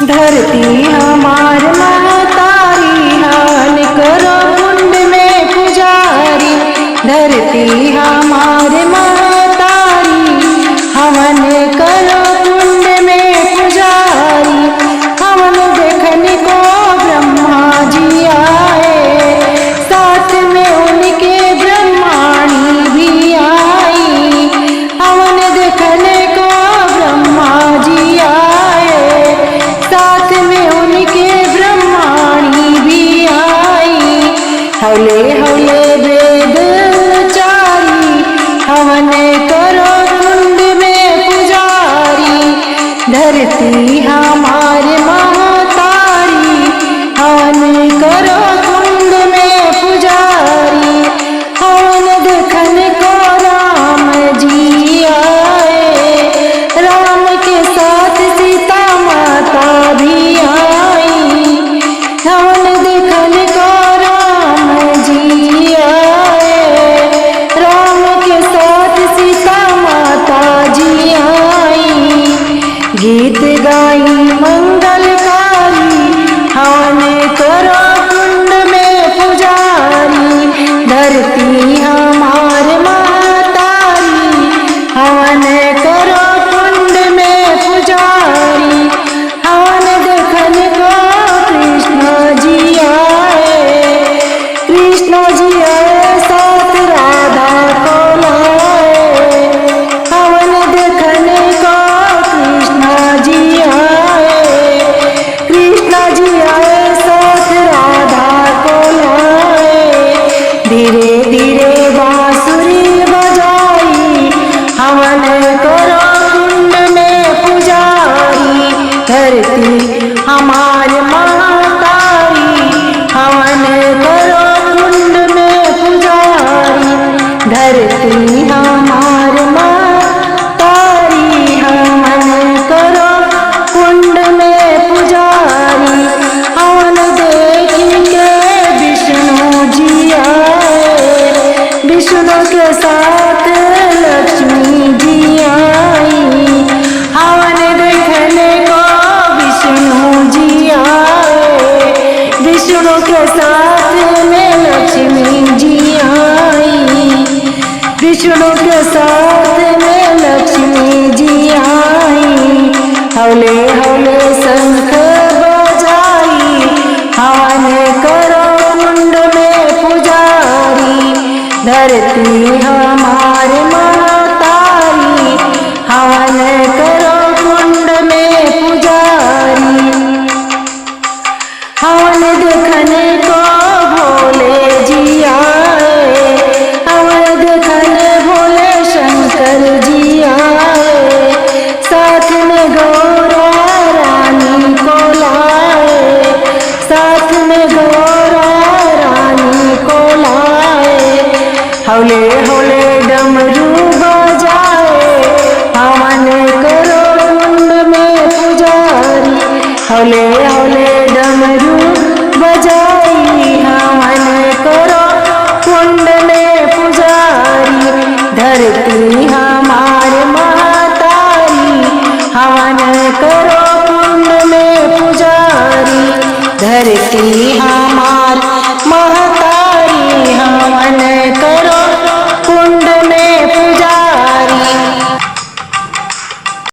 धरती हमार महतारी हान करो कुंड में पुजारी। धरती हमार महतारी हवन करो कुंड में पुजारी। हवन देखने को ब्रह्मा जी आए, साथ में उनके ब्रह्माणी भी आई। हवन देखने को ब्रह्मा जी आए, साथ में उनके ब्रह्माणी भी आई। हौले हौले वेद उचारी, हवन करो कुंड में पुजारी। धरती हमार महतारी हवन करो कुंड में पुजारी। हवन देखने को राम जी आए, राम के साथ सीता माता भी आई। हवन देखने को राम जी आए, राम के साथ सीता माता जी आई। गीत गाई मंगलकारी, हवन करो कुंड में पुजारी। धरती हमार महतारी हवन करो कुंड में पुजारी। हवन देखने को कृष्ण जी आए, कृष्ण जी आए साथ राधा को लाए। हवन देखने को कृष्ण जी आए, कृष्ण जी आए साथ राधा को लाए। धीरे धीरे बांसुरी बजाई, हवन करो कुंड में पुजारी। धरती हमार महतारी हवन करो कुंड में पुजारी। धरती हमार महतारी हवन करो कुंड में पुजारी। हवन देख के विष्णु जी आए, विष्णु के साथ लक्ष्मी जी आई। हवन देखने को विष्णु जी आए, विष्णु के साथ में लक्ष्मी जी आई। विष्णु के साथ में लक्ष्मी जी आई। हौले हौले शंख बजाई, हवन करो कुंड में पुजारी। धरती हमार महतारी हवन करो कुंड में पुजारी। हवन देखने को भोले जी आए, हवन देखने भोले शंकर जी आए। साथ में गौरा रानी को लाए, साथ में गौरा रानी को लाए। हौले हौले डमरू बजाए, हवन करो कुंड में पुजारी। हौले हौले डमरू बजाई, हवन करो कुंड में पुजारी। धरती हमार महतारी हवन करो कुंड में पुजारी। धरती